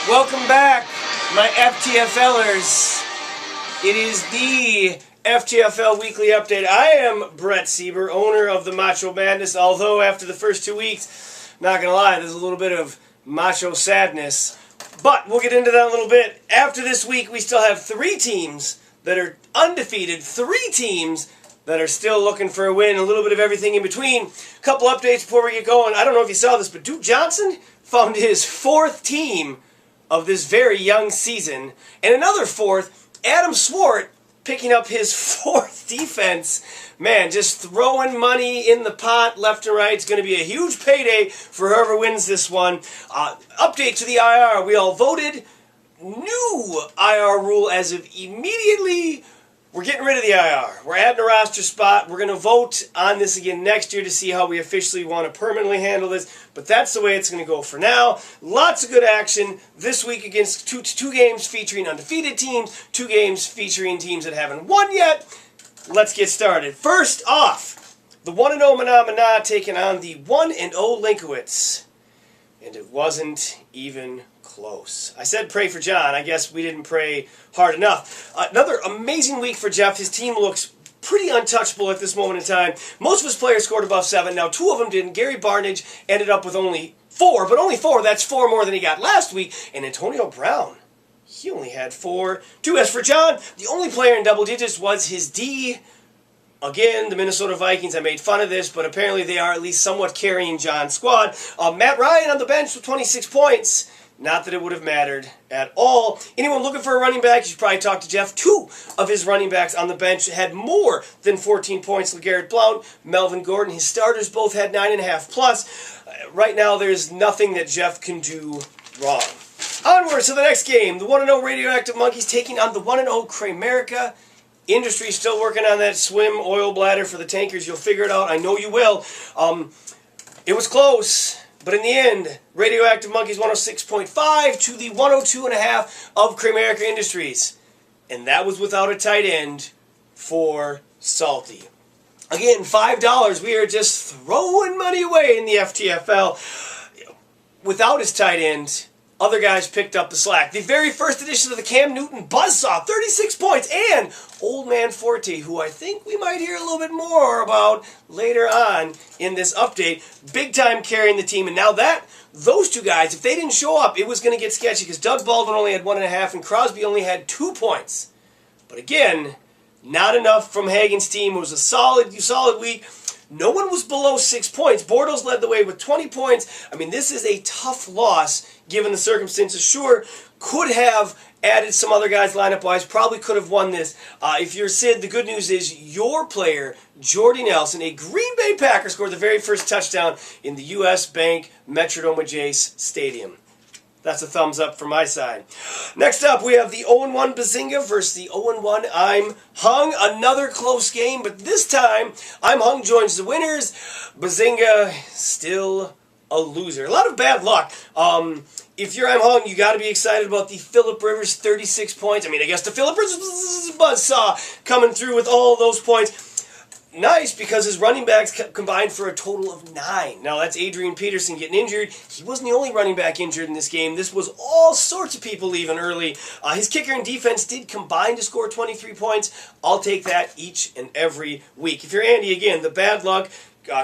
Welcome back, my FTFLers. It is the FTFL Weekly Update. I am Brett Sieber, owner of the Macho Madness, although after the first 2 weeks, not going to lie, there's a little bit of macho sadness. But we'll get into that in a little bit. After this week, we still have 3 teams that are undefeated, 3 teams that are still looking for a win, a little bit of everything in between. A couple updates before we get going. I don't know if you saw this, but Duke Johnson found his 4th team of this very young season, and another 4th, Adam Swart, picking up his 4th defense. Man, just throwing money in the pot left and right. It's going to be a huge payday for whoever wins this one. Update to the IR. We all voted. New IR rule as of immediately. We're getting rid of the IR. We're adding a roster spot. We're going to vote on this again next year to see how we officially want to permanently handle this. But that's the way it's going to go for now. Lots of good action this week against two games featuring undefeated teams, 2 games featuring teams that haven't won yet. Let's get started. First off, the 1-0 Mana taking on the 1-0 Linkowitz. And it wasn't even close. I said pray for John. I guess we didn't pray hard enough. Another amazing week for Jeff. His team looks pretty untouchable at this moment in time. Most of his players scored above 7. Now 2 of them didn't. Gary Barnage ended up with only 4, but only 4. That's 4 more than he got last week. And Antonio Brown, he only had 4. 2. As for John, the only player in double digits was his D. Again, the Minnesota Vikings, I made fun of this, but apparently they are at least somewhat carrying John's squad. Matt Ryan on the bench with 26 points. Not that it would have mattered at all. Anyone looking for a running back, you should probably talk to Jeff. 2 of his running backs on the bench had more than 14 points. LeGarrette Blount, Melvin Gordon, his starters both had 9.5 plus. Right now, there's nothing that Jeff can do wrong. Onward to the next game. The 1-0 Radioactive Monkeys taking on the 1-0 Kramerica. Industry still working on that swim oil bladder for the tankers. You'll figure it out. I know you will. It was close, but in the end, Radioactive Monkeys 106.5 to the 102.5 of Kramerica Industries. And that was without a tight end for Salty. Again, $5. We are just throwing money away in the FTFL. Without his tight end, other guys picked up the slack. The very first edition of the Cam Newton Buzzsaw, 36 points, and Old Man Forte, who I think we might hear a little bit more about later on in this update, big time carrying the team. And now those 2 guys, if they didn't show up, it was going to get sketchy because Doug Baldwin only had 1.5 and Crosby only had 2 points. But again, not enough from Hagen's team. It was a solid week. No one was below 6 points. Bortles led the way with 20 points. I mean, this is a tough loss given the circumstances. Sure, could have added some other guys lineup-wise. Probably could have won this. If you're Sid, the good news is your player, Jordy Nelson, a Green Bay Packer, scored the very first touchdown in the U.S. Bank Metrodome Jace Stadium. That's a thumbs up from my side. Next up, we have the 0-1 Bazinga versus the 0-1 I'm Hung. Another close game, but this time, I'm Hung joins the winners. Bazinga, still a loser. A lot of bad luck. If you're I'm Hung, you got to be excited about the Phillip Rivers 36 points. I mean, I guess the Phillip Rivers buzzsaw coming through with all those points. Nice, because his running backs combined for a total of 9. Now, that's Adrian Peterson getting injured. He wasn't the only running back injured in this game. This was all sorts of people leaving early. His kicker and defense did combine to score 23 points. I'll take that each and every week. If you're Andy, again, the bad luck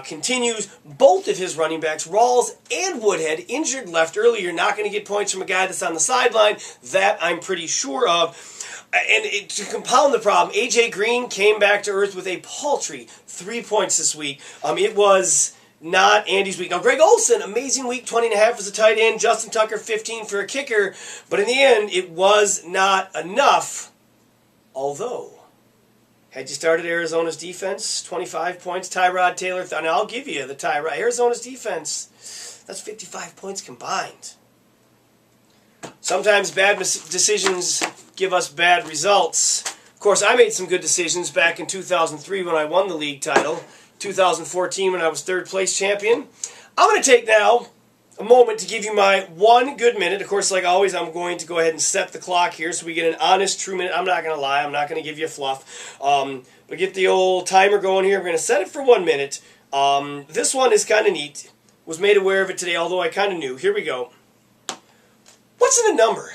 continues. Both of his running backs, Rawls and Woodhead, injured left early. You're not going to get points from a guy that's on the sideline. That I'm pretty sure of. And to compound the problem, A.J. Green came back to earth with a paltry 3 points this week. It was not Andy's week. Now, Greg Olson, amazing week, 20.5 as a tight end. Justin Tucker, 15 for a kicker. But in the end, it was not enough. Although, had you started Arizona's defense, 25 points. Tyrod Taylor, and I'll give you the Tyrod. Arizona's defense, that's 55 points combined. Sometimes bad decisions give us bad results. Of course, I made some good decisions back in 2003 when I won the league title, 2014 when I was 3rd place champion. I'm going to take now a moment to give you my 1 good minute. Of course, like always, I'm going to go ahead and set the clock here so we get an honest, true minute. I'm not going to lie. I'm not going to give you fluff. But get the old timer going here. We're going to set it for 1 minute. This one is kind of neat. Was made aware of it today, although I kind of knew. Here we go. What's in a number?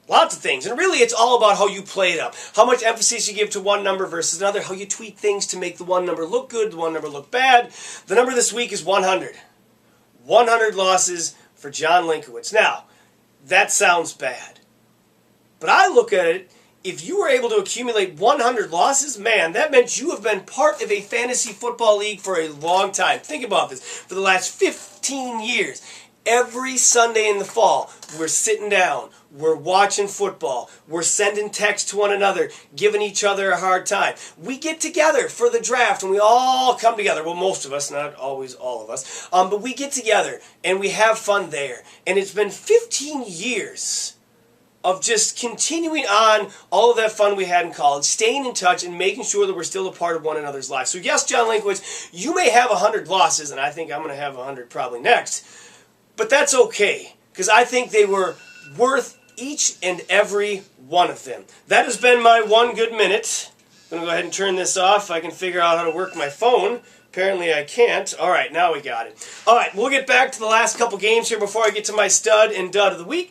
Lots of things. And really, it's all about how you play it up. How much emphasis you give to one number versus another. How you tweak things to make the one number look good, the one number look bad. The number this week is 100. 100 losses for John Linkowitz. Now, that sounds bad. But I look at it, if you were able to accumulate 100 losses, man, that meant you have been part of a fantasy football league for a long time. Think about this. For the last 15 years, every Sunday in the fall, we're sitting down, we're watching football, we're sending texts to one another, giving each other a hard time. We get together for the draft, and we all come together. Well, most of us, not always all of us, but we get together, and we have fun there. And it's been 15 years of just continuing on all of that fun we had in college, staying in touch, and making sure that we're still a part of one another's lives. So yes, John Linkowitz, you may have 100 losses, and I think I'm going to have 100 probably next, but that's okay, because I think they were worth each and every one of them. That has been my 1 good minute. I'm going to go ahead and turn this off. I can figure out how to work my phone. Apparently I can't. All right, now we got it. All right, we'll get back to the last couple games here before I get to my stud and dud of the week.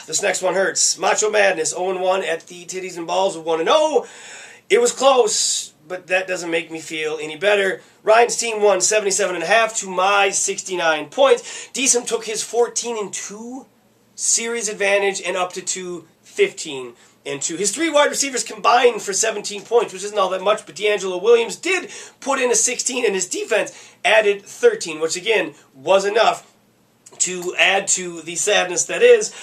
This next one hurts. Macho Madness 0-1 at the Titties and Balls of 1-0. It was close, but that doesn't make me feel any better. Ryan's team won 77.5 to my 69 points. Deesum took his 14-2 series advantage and up to 15-2. His 3 wide receivers combined for 17 points, which isn't all that much, but D'Angelo Williams did put in a 16, and his defense added 13, which again was enough to add to the sadness that is.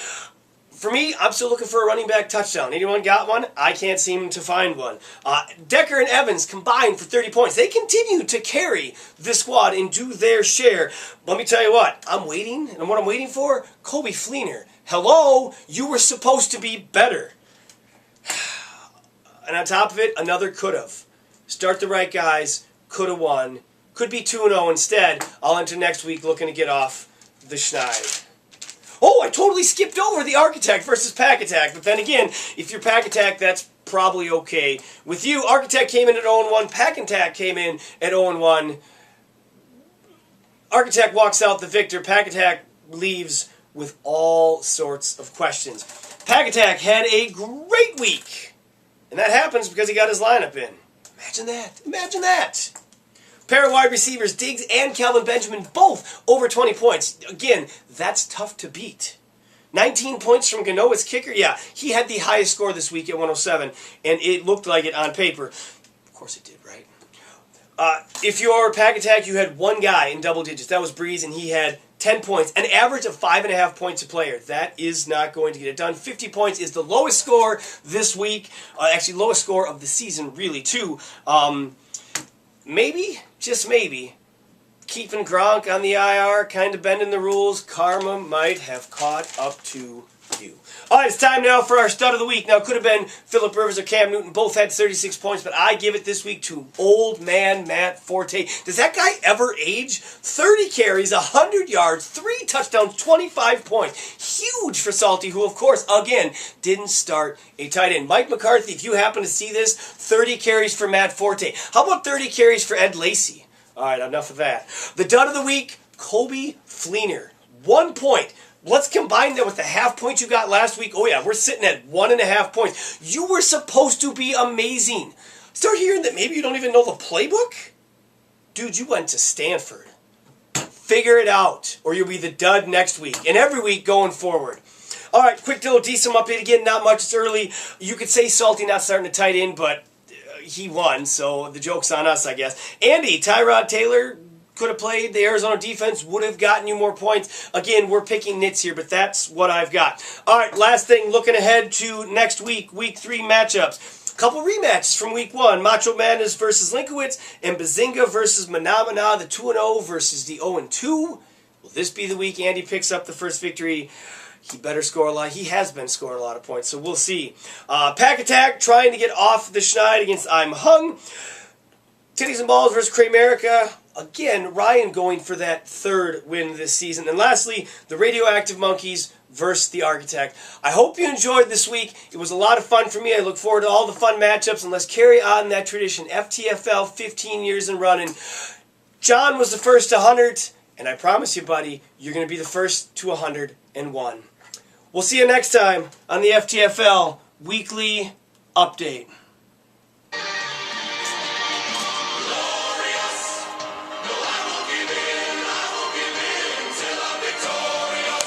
For me, I'm still looking for a running back touchdown. Anyone got one? I can't seem to find one. Decker and Evans combined for 30 points. They continue to carry this squad and do their share. Let me tell you what, I'm waiting, and what I'm waiting for, Kobe Fleener. Hello, you were supposed to be better. And on top of it, another could've. Start the right guys, could've won. Could be 2-0 instead. I'll enter next week looking to get off the schneid. Oh, I totally skipped over the Architect versus Pac Attack. But then again, if you're Pac Attack, that's probably okay. With you, Architect came in at 0-1. Pac Attack came in at 0-1. Architect walks out the victor. Pac Attack leaves with all sorts of questions. Pac Attack had a great week. And that happens because he got his lineup in. Imagine that. Imagine that. Pair of wide receivers, Diggs and Kelvin Benjamin, both over 20 points. Again, that's tough to beat. 19 points from Ganoa's kicker. Yeah, he had the highest score this week at 107, and it looked like it on paper. Of course it did, right? If you're Pac Attack, you had one guy in double digits. That was Breeze, and he had 10 points. An average of 5.5 points a player. That is not going to get it done. 50 points is the lowest score this week. Actually, lowest score of the season, really, too. Maybe, just maybe, keeping Gronk on the IR, kind of bending the rules, karma might have caught up to you. All right, it's time now for our stud of the week. Now, it could have been Phillip Rivers or Cam Newton. Both had 36 points, but I give it this week to old man Matt Forte. Does that guy ever age? 30 carries, 100 yards, 3 touchdowns, 25 points. Huge for Salty, who, of course, again, didn't start a tight end. Mike McCarthy, if you happen to see this, 30 carries for Matt Forte. How about 30 carries for Ed Lacy? All right, enough of that. The dud of the week, Kobe Fleener. 1 point. Let's combine that with the half point you got last week. Oh yeah, we're sitting at 1.5 points. You were supposed to be amazing. Start hearing that maybe you don't even know the playbook? Dude, you went to Stanford. Figure it out, or you'll be the dud next week, and every week going forward. All right, quick little Deesum update again. Not much, it's early. You could say Salty not starting to tight end, but he won, so the joke's on us, I guess. Andy, Tyrod Taylor could have played. The Arizona defense would have gotten you more points. Again, we're picking nits here, but that's what I've got. All right, last thing, looking ahead to next week, Week 3 matchups. A couple rematches from Week 1. Macho Madness versus Linkowitz, and Bazinga versus Manamana, the 2-0 versus the 0-2. Will this be the week Andy picks up the first victory? He better score a lot. He has been scoring a lot of points, so we'll see. Pac Attack trying to get off the schneid against I'm Hung. Titties and Balls versus Kramerica. Again, Ryan going for that 3rd win this season. And lastly, the Radioactive Monkeys versus the Architect. I hope you enjoyed this week. It was a lot of fun for me. I look forward to all the fun matchups, and let's carry on that tradition. FTFL, 15 years and running. John was the first to 100, and I promise you, buddy, you're going to be the first to 101. We'll see you next time on the FTFL Weekly Update.